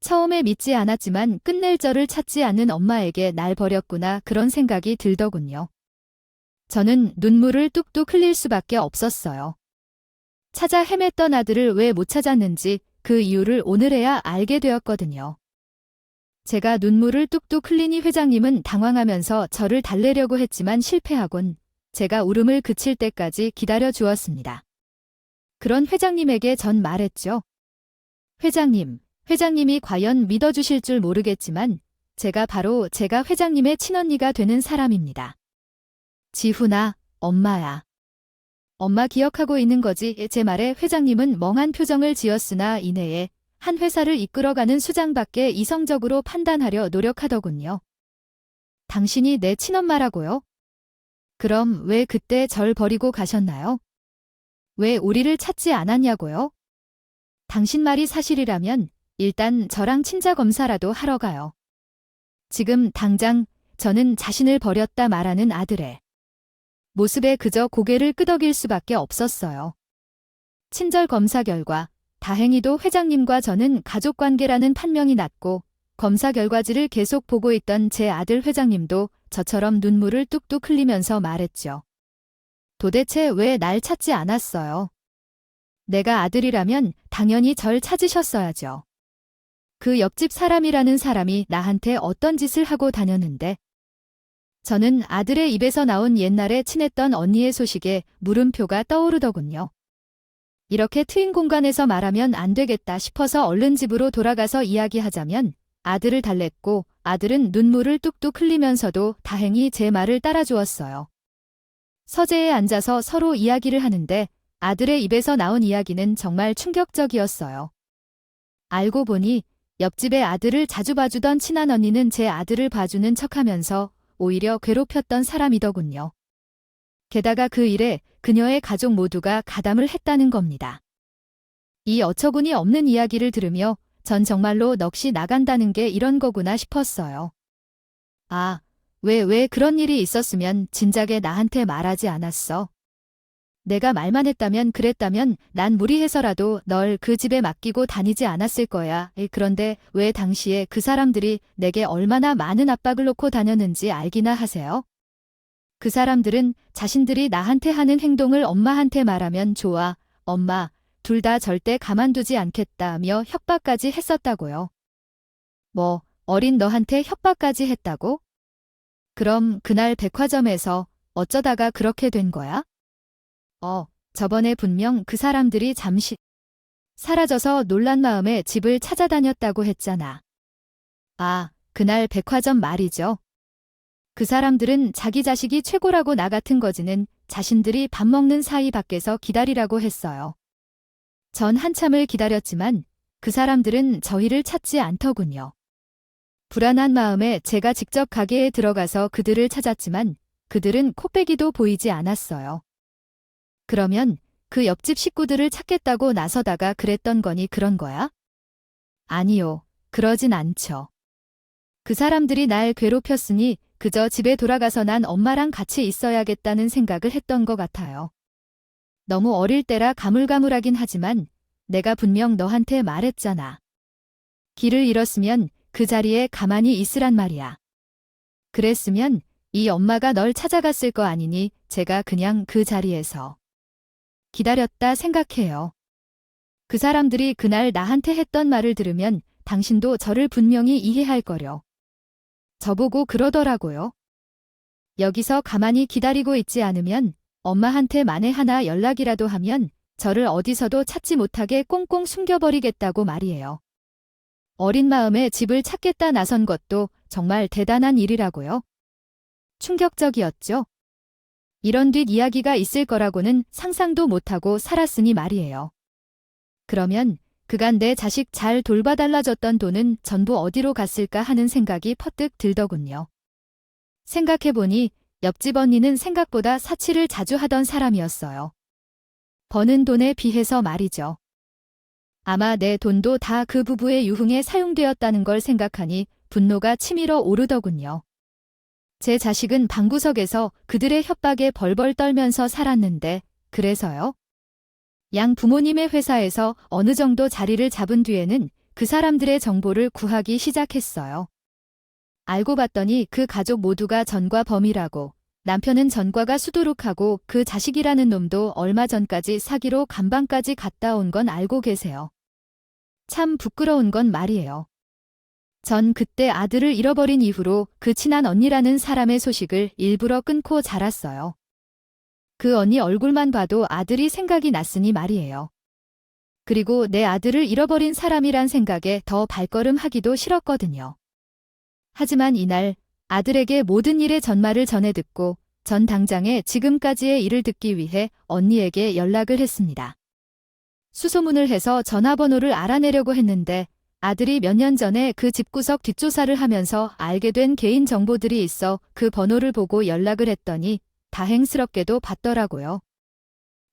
처음에 믿지 않았지만 끝낼 저를 찾지 않는 엄마에게 날 버렸구나 그런 생각이 들더군요. 저는 눈물을 뚝뚝 흘릴 수밖에 없었어요. 찾아 헤맸던 아들을 왜 못 찾았는지 그 이유를 오늘에야 알게 되었거든요. 제가 눈물을 뚝뚝 흘리니 회장님은 당황하면서 저를 달래려고 했지만 실패하곤 제가 울음을 그칠 때까지 기다려 주었습니다. 그런 회장님에게 전 말했죠. 회장님이 과연 믿어주실 줄 모르겠지만 제가 회장님의 친언니가 되는 사람입니다. 지훈아, 엄마야. 엄마 기억하고 있는 거지. 제 말에 회장님은 멍한 표정을 지었으나 이내에 한 회사를 이끌어가는 수장밖에 이성적으로 판단하려 노력하더군요. 당신이 내 친엄마라고요? 그럼 왜 그때 절 버리고 가셨나요? 왜 우리를 찾지 않았냐고요? 당신 말이 사실이라면 일단 저랑 친자 검사라도 하러 가요. 지금 당장 저는 자신을 버렸다 말하는 아들의 모습에 그저 고개를 끄덕일 수밖에 없었어요. 친절 검사 결과 다행히도 회장님과 저는 가족관계라는 판명이 났고 검사 결과지를 계속 보고 있던 제 아들 회장님도 저처럼 눈물을 뚝뚝 흘리면서 말했죠. 도대체 왜 날 찾지 않았어요? 내가 아들이라면 당연히 절 찾으셨어야죠. 그 옆집 사람이라는 사람이 나한테 어떤 짓을 하고 다녔는데 저는 아들의 입에서 나온 옛날에 친했던 언니의 소식에 물음표가 떠오르더군요. 이렇게 트인 공간에서 말하면 안 되겠다 싶어서 얼른 집으로 돌아가서 이야기하자면 아들을 달랬고 아들은 눈물을 뚝뚝 흘리면서도 다행히 제 말을 따라주었어요. 서재에 앉아서 서로 이야기를 하는데 아들의 입에서 나온 이야기는 정말 충격적이었어요. 알고 보니 옆집의 아들을 자주 봐주던 친한 언니는 제 아들을 봐주는 척하면서 오히려 괴롭혔던 사람이더군요. 게다가 그 일에 그녀의 가족 모두가 가담을 했다는 겁니다. 이 어처구니 없는 이야기를 들으며 전 정말로 넋이 나간다는 게 이런 거구나 싶었어요. 아, 왜 그런 일이 있었으면 진작에 나한테 말하지 않았어? 내가 말만 했다면 그랬다면 난 무리해서라도 널 그 집에 맡기고 다니지 않았을 거야. 그런데 왜 당시에 그 사람들이 내게 얼마나 많은 압박을 놓고 다녔는지 알기나 하세요? 그 사람들은 자신들이 나한테 하는 행동을 엄마한테 말하면 좋아, 엄마, 둘 다 절대 가만두지 않겠다며 협박까지 했었다고요. 뭐, 어린 너한테 협박까지 했다고? 그럼 그날 백화점에서 어쩌다가 그렇게 된 거야? 저번에 분명 그 사람들이 잠시 사라져서 놀란 마음에 집을 찾아다녔다고 했잖아. 아, 그날 백화점 말이죠. 그 사람들은 자기 자식이 최고라고 나 같은 거지는 자신들이 밥 먹는 사이 밖에서 기다리라고 했어요. 전 한참을 기다렸지만 그 사람들은 저희를 찾지 않더군요. 불안한 마음에 제가 직접 가게에 들어가서 그들을 찾았지만 그들은 코빼기도 보이지 않았어요. 그러면 그 옆집 식구들을 찾겠다고 나서다가 그랬던 거니 그런 거야? 아니요, 그러진 않죠. 그 사람들이 날 괴롭혔으니 그저 집에 돌아가서 난 엄마랑 같이 있어야겠다는 생각을 했던 것 같아요. 너무 어릴 때라 가물가물하긴 하지만 내가 분명 너한테 말했잖아. 길을 잃었으면 그 자리에 가만히 있으란 말이야. 그랬으면 이 엄마가 널 찾아갔을 거 아니니 제가 그냥 그 자리에서 기다렸다 생각해요. 그 사람들이 그날 나한테 했던 말을 들으면 당신도 저를 분명히 이해할 거려. 저보고 그러더라고요. 여기서 가만히 기다리고 있지 않으면 엄마한테 만에 하나 연락이라도 하면 저를 어디서도 찾지 못하게 꽁꽁 숨겨버리겠다고 말이에요. 어린 마음에 집을 찾겠다 나선 것도 정말 대단한 일이라고요. 충격적이었죠. 이런 뒷이야기가 있을 거라고는 상상도 못하고 살았으니 말이에요. 그러면 그간 내 자식 잘 돌봐달라줬던 돈은 전부 어디로 갔을까 하는 생각이 퍼뜩 들더군요. 생각해보니 옆집 언니는 생각보다 사치를 자주 하던 사람이었어요. 버는 돈에 비해서 말이죠. 아마 내 돈도 다 그 부부의 유흥에 사용되었다는 걸 생각하니 분노가 치밀어 오르더군요. 제 자식은 방구석에서 그들의 협박에 벌벌 떨면서 살았는데 그래서요? 양 부모님의 회사에서 어느 정도 자리를 잡은 뒤에는 그 사람들의 정보를 구하기 시작했어요. 알고 봤더니 그 가족 모두가 전과 범이라고, 남편은 전과가 수두룩하고 그 자식이라는 놈도 얼마 전까지 사기로 감방까지 갔다 온 건 알고 계세요. 참 부끄러운 건 말이에요. 전 그때 아들을 잃어버린 이후로 그 친한 언니라는 사람의 소식을 일부러 끊고 자랐어요. 그 언니 얼굴만 봐도 아들이 생각이 났으니 말이에요. 그리고 내 아들을 잃어버린 사람이란 생각에 더 발걸음하기도 싫었거든요. 하지만 이날 아들에게 모든 일의 전말을 전해 듣고 전 당장에 지금까지의 일을 듣기 위해 언니에게 연락을 했습니다. 수소문을 해서 전화번호를 알아내려고 했는데 아들이 몇 년 전에 그 집구석 뒷조사를 하면서 알게 된 개인 정보들이 있어 그 번호를 보고 연락을 했더니 다행스럽게도 받더라고요.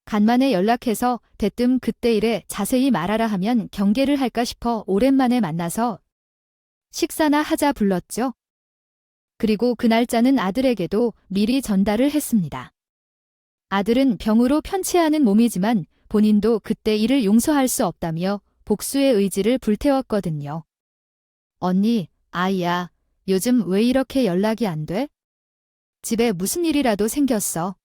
간만에 연락해서 대뜸 그때 일에 자세히 말하라 하면 경계를 할까 싶어 오랜만에 만나서 식사나 하자 불렀죠. 그리고 그 날짜는 아들에게도 미리 전달을 했습니다. 아들은 병으로 편치 않은 몸이지만 본인도 그때 일을 용서할 수 없다며 복수의 의지를 불태웠거든요. 언니, 아이야, 요즘 왜 이렇게 연락이 안 돼? 집에 무슨 일이라도 생겼어?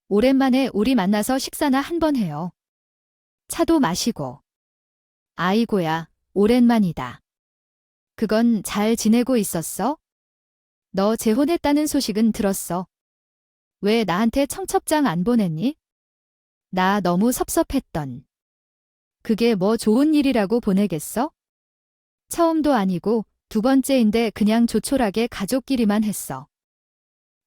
오랜만에 우리 만나서 식사나 한번 해요. 차도 마시고. 아이고야, 오랜만이다. 그건 잘 지내고 있었어? 너 재혼했다는 소식은 들었어. 왜 나한테 청첩장 안 보냈니? 나 너무 섭섭했던. 그게 뭐 좋은 일이라고 보내겠어? 처음도 아니고 두 번째인데 그냥 조촐하게 가족끼리만 했어.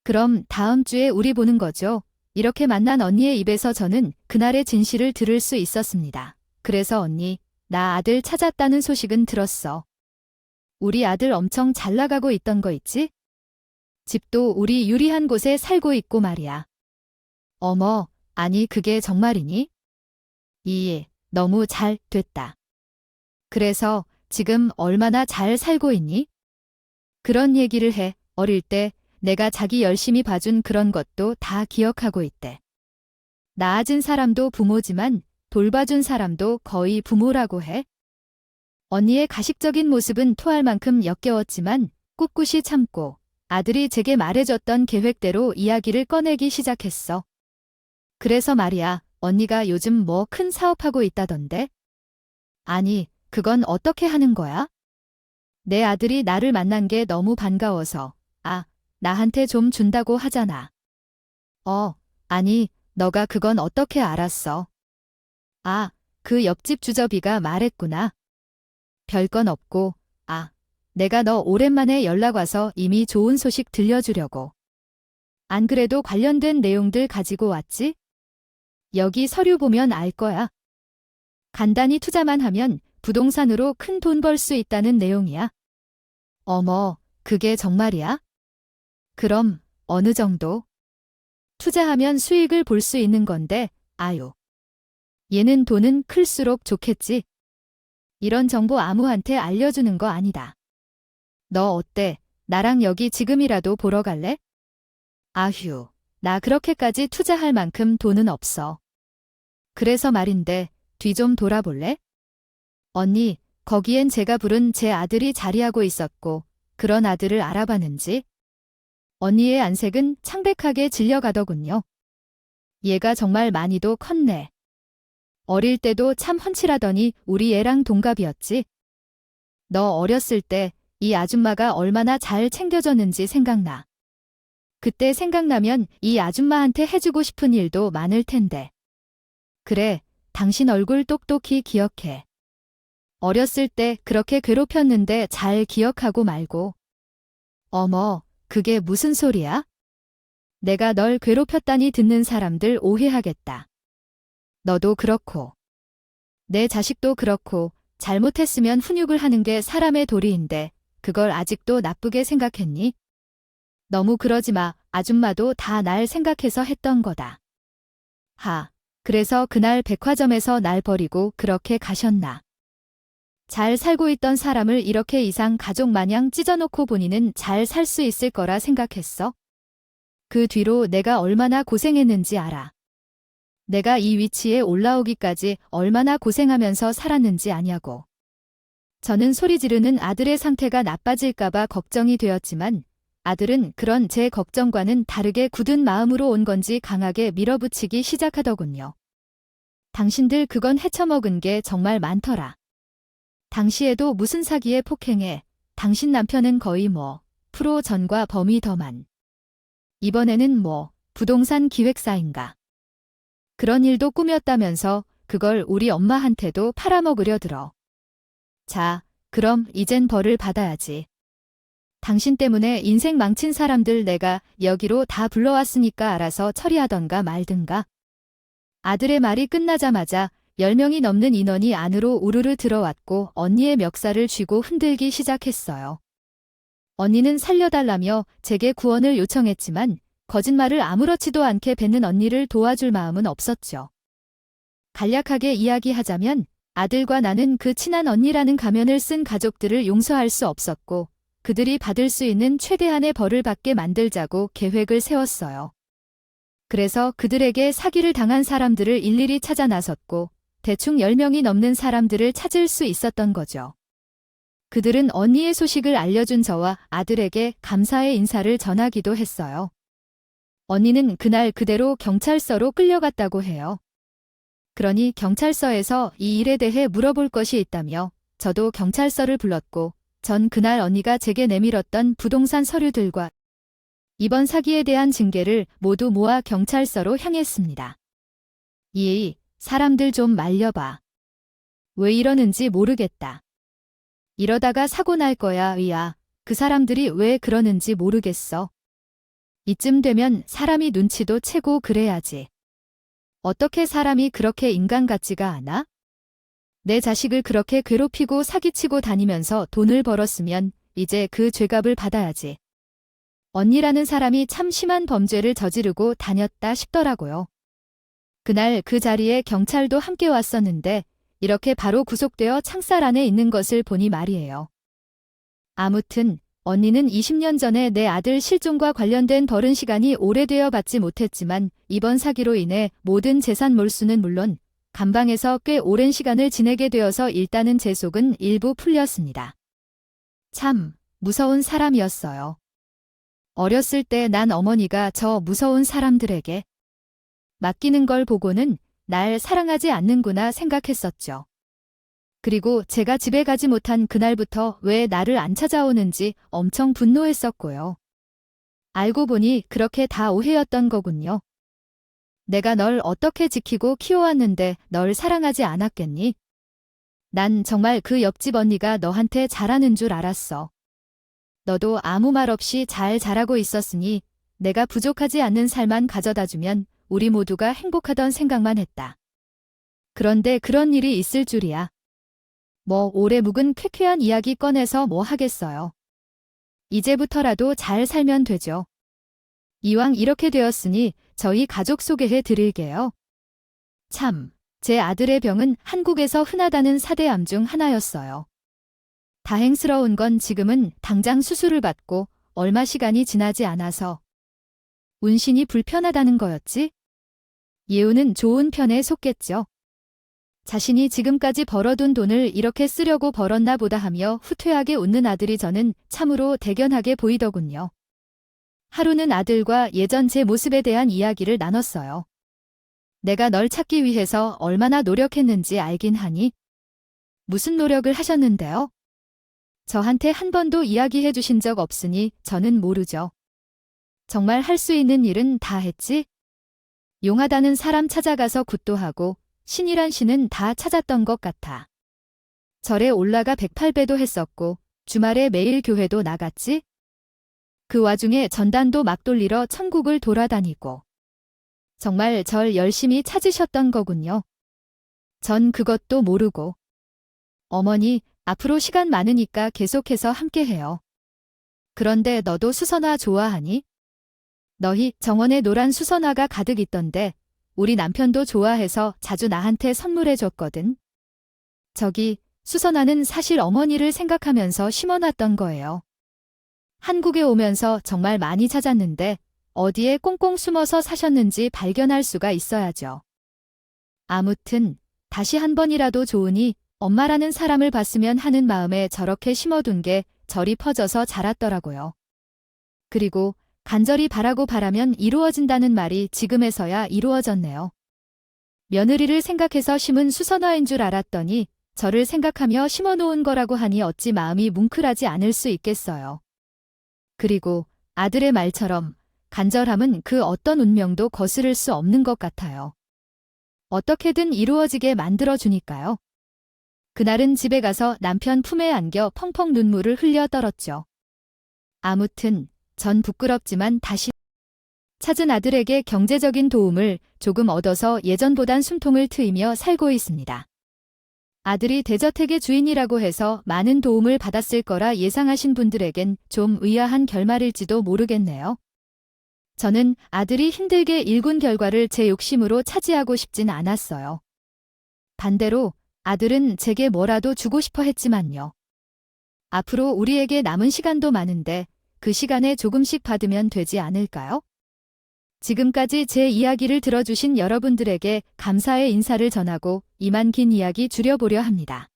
그럼 다음 주에 우리 보는 거죠? 이렇게 만난 언니의 입에서 저는 그날의 진실을 들을 수 있었습니다. 그래서 언니, 나 아들 찾았다는 소식은 들었어. 우리 아들 엄청 잘 나가고 있던 거 있지? 집도 우리 유리한 곳에 살고 있고 말이야. 어머, 아니 그게 정말이니? 너무 잘 됐다. 그래서 지금 얼마나 잘 살고 있니? 그런 얘기를 해. 어릴 때 내가 자기 열심히 봐준 그런 것도 다 기억하고 있대. 낳아준 사람도 부모지만 돌봐준 사람도 거의 부모라고 해. 언니의 가식적인 모습은 토할 만큼 역겨웠지만 꿋꿋이 참고 아들이 제게 말해줬던 계획대로 이야기를 꺼내기 시작했어. 그래서 말이야, 언니가 요즘 뭐 큰 사업하고 있다던데? 아니, 그건 어떻게 하는 거야? 내 아들이 나를 만난 게 너무 반가워서, 나한테 좀 준다고 하잖아. 아니, 너가 그건 어떻게 알았어? 그 옆집 주저비가 말했구나. 별건 없고, 내가 너 오랜만에 연락 와서 이미 좋은 소식 들려주려고. 안 그래도 관련된 내용들 가지고 왔지? 여기 서류 보면 알 거야. 간단히 투자만 하면 부동산으로 큰 돈 벌 수 있다는 내용이야. 어머, 그게 정말이야? 그럼 어느 정도? 투자하면 수익을 볼 수 있는 건데, 얘는 돈은 클수록 좋겠지. 이런 정보 아무한테 알려주는 거 아니다. 너 어때? 나랑 여기 지금이라도 보러 갈래? 나 그렇게까지 투자할 만큼 돈은 없어. 그래서 말인데, 뒤 좀 돌아볼래? 언니, 거기엔 제가 부른 제 아들이 자리하고 있었고, 그런 아들을 알아봤는지? 언니의 안색은 창백하게 질려가더군요. 얘가 정말 많이도 컸네. 어릴 때도 참 훤칠하더니 우리 애랑 동갑이었지. 너 어렸을 때 이 아줌마가 얼마나 잘 챙겨줬는지 생각나. 그때 생각나면 이 아줌마한테 해주고 싶은 일도 많을 텐데. 그래, 당신 얼굴 똑똑히 기억해. 어렸을 때 그렇게 괴롭혔는데 잘 기억하고 말고. 어머, 그게 무슨 소리야? 내가 널 괴롭혔다니 듣는 사람들 오해하겠다. 너도 그렇고. 내 자식도 그렇고 잘못했으면 훈육을 하는 게 사람의 도리인데 그걸 아직도 나쁘게 생각했니? 너무 그러지 마. 아줌마도 다 날 생각해서 했던 거다. 그래서 그날 백화점에서 날 버리고 그렇게 가셨나? 잘 살고 있던 사람을 이렇게 이상 가족 마냥 찢어놓고 보니는 잘 살 수 있을 거라 생각했어? 그 뒤로 내가 얼마나 고생했는지 알아. 내가 이 위치에 올라오기까지 얼마나 고생하면서 살았는지 아냐고. 저는 소리 지르는 아들의 상태가 나빠질까봐 걱정이 되었지만 아들은 그런 제 걱정과는 다르게 굳은 마음으로 온 건지 강하게 밀어붙이기 시작하더군요. 당신들 그건 헤쳐먹은 게 정말 많더라. 당시에도 무슨 사기에 폭행해. 당신 남편은 거의 프로 전과 범위 더만. 이번에는 부동산 기획사인가. 그런 일도 꾸몄다면서 그걸 우리 엄마한테도 팔아먹으려 들어. 자, 그럼 이젠 벌을 받아야지. 당신 때문에 인생 망친 사람들 내가 여기로 다 불러왔으니까 알아서 처리하던가 말든가. 아들의 말이 끝나자마자 10명이 넘는 인원이 안으로 우르르 들어왔고 언니의 멱살을 쥐고 흔들기 시작했어요. 언니는 살려달라며 제게 구원을 요청했지만 거짓말을 아무렇지도 않게 뱉는 언니를 도와줄 마음은 없었죠. 간략하게 이야기하자면 아들과 나는 그 친한 언니라는 가면을 쓴 가족들을 용서할 수 없었고 그들이 받을 수 있는 최대한의 벌을 받게 만들자고 계획을 세웠어요. 그래서 그들에게 사기를 당한 사람들을 일일이 찾아 나섰고 대충 10명이 넘는 사람들을 찾을 수 있었던 거죠. 그들은 언니의 소식을 알려준 저와 아들에게 감사의 인사를 전하기도 했어요. 언니는 그날 그대로 경찰서로 끌려갔다고 해요. 그러니 경찰서에서 이 일에 대해 물어볼 것이 있다며 저도 경찰서를 불렀고 전 그날 언니가 제게 내밀었던 부동산 서류들과 이번 사기에 대한 징계를 모두 모아 경찰서로 향했습니다. 이 사람들 좀 말려봐. 왜 이러는지 모르겠다. 이러다가 사고 날 거야, 의야. 그 사람들이 왜 그러는지 모르겠어. 이쯤 되면 사람이 눈치도 채고 그래야지. 어떻게 사람이 그렇게 인간 같지가 않아? 내 자식을 그렇게 괴롭히고 사기치고 다니면서 돈을 벌었으면 이제 그 죄값을 받아야지. 언니라는 사람이 참 심한 범죄를 저지르고 다녔다 싶더라고요. 그날 그 자리에 경찰도 함께 왔었는데 이렇게 바로 구속되어 창살 안에 있는 것을 보니 말이에요. 아무튼 언니는 20년 전에 내 아들 실종과 관련된 벌은 시간이 오래되어 받지 못했지만 이번 사기로 인해 모든 재산 몰수는 물론 감방에서 꽤 오랜 시간을 지내게 되어서 일단은 제 속은 일부 풀렸습니다. 참 무서운 사람이었어요. 어렸을 때 난 어머니가 저 무서운 사람들에게 맡기는 걸 보고는 날 사랑하지 않는구나 생각했었죠. 그리고 제가 집에 가지 못한 그날부터 왜 나를 안 찾아오는지 엄청 분노했었고요. 알고 보니 그렇게 다 오해였던 거군요. 내가 널 어떻게 지키고 키워왔는데 널 사랑하지 않았겠니? 난 정말 그 옆집 언니가 너한테 잘하는 줄 알았어. 너도 아무 말 없이 잘 자라고 있었으니 내가 부족하지 않는 살만 가져다주면 우리 모두가 행복하던 생각만 했다. 그런데 그런 일이 있을 줄이야. 뭐 오래 묵은 쾌쾌한 이야기 꺼내서 뭐 하겠어요. 이제부터라도 잘 살면 되죠. 이왕 이렇게 되었으니 저희 가족 소개해 드릴게요. 참, 제 아들의 병은 한국에서 흔하다는 사대암 중 하나였어요. 다행스러운 건 지금은 당장 수술을 받고 얼마 시간이 지나지 않아서 운신이 불편하다는 거였지? 예우는 좋은 편에 속겠죠. 자신이 지금까지 벌어둔 돈을 이렇게 쓰려고 벌었나 보다 하며 후퇴하게 웃는 아들이 저는 참으로 대견하게 보이더군요. 하루는 아들과 예전 제 모습에 대한 이야기를 나눴어요. 내가 널 찾기 위해서 얼마나 노력했는지 알긴 하니? 무슨 노력을 하셨는데요? 저한테 한 번도 이야기해 주신 적 없으니 저는 모르죠. 정말 할 수 있는 일은 다 했지? 용하다는 사람 찾아가서 굿도 하고 신이란 신은 다 찾았던 것 같아. 절에 올라가 108배도 했었고 주말에 매일 교회도 나갔지? 그 와중에 전단도 막 돌리러 천국을 돌아다니고. 정말 절 열심히 찾으셨던 거군요. 전 그것도 모르고. 어머니, 앞으로 시간 많으니까 계속해서 함께해요. 그런데 너도 수선화 좋아하니? 너희 정원에 노란 수선화가 가득 있던데 우리 남편도 좋아해서 자주 나한테 선물해줬거든. 저기, 수선화는 사실 어머니를 생각하면서 심어놨던 거예요. 한국에 오면서 정말 많이 찾았는데 어디에 꽁꽁 숨어서 사셨는지 발견할 수가 있어야죠. 아무튼 다시 한 번이라도 좋으니 엄마라는 사람을 봤으면 하는 마음에 저렇게 심어둔 게 절이 퍼져서 자랐더라고요. 그리고 간절히 바라고 바라면 이루어진다는 말이 지금에서야 이루어졌네요. 며느리를 생각해서 심은 수선화인 줄 알았더니 저를 생각하며 심어놓은 거라고 하니 어찌 마음이 뭉클하지 않을 수 있겠어요. 그리고 아들의 말처럼 간절함은 그 어떤 운명도 거스를 수 없는 것 같아요. 어떻게든 이루어지게 만들어주니까요. 그날은 집에 가서 남편 품에 안겨 펑펑 눈물을 흘려 떨었죠. 아무튼 전 부끄럽지만 다시 찾은 아들에게 경제적인 도움을 조금 얻어서 예전보단 숨통을 트이며 살고 있습니다. 아들이 대저택의 주인이라고 해서 많은 도움을 받았을 거라 예상하신 분들에겐 좀 의아한 결말일지도 모르겠네요. 저는 아들이 힘들게 일군 결과를 제 욕심으로 차지하고 싶진 않았어요. 반대로 아들은 제게 뭐라도 주고 싶어 했지만요. 앞으로 우리에게 남은 시간도 많은데 그 시간에 조금씩 받으면 되지 않을까요? 지금까지 제 이야기를 들어주신 여러분들에게 감사의 인사를 전하고 이만 긴 이야기 줄여보려 합니다.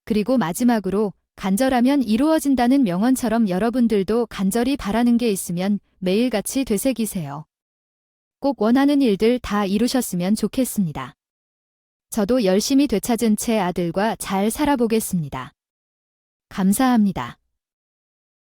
그리고 마지막으로 간절하면 이루어진다는 명언처럼 여러분들도 간절히 바라는 게 있으면 매일같이 되새기세요. 꼭 원하는 일들 다 이루셨으면 좋겠습니다. 저도 열심히 되찾은 제 아들과 잘 살아보겠습니다. 감사합니다.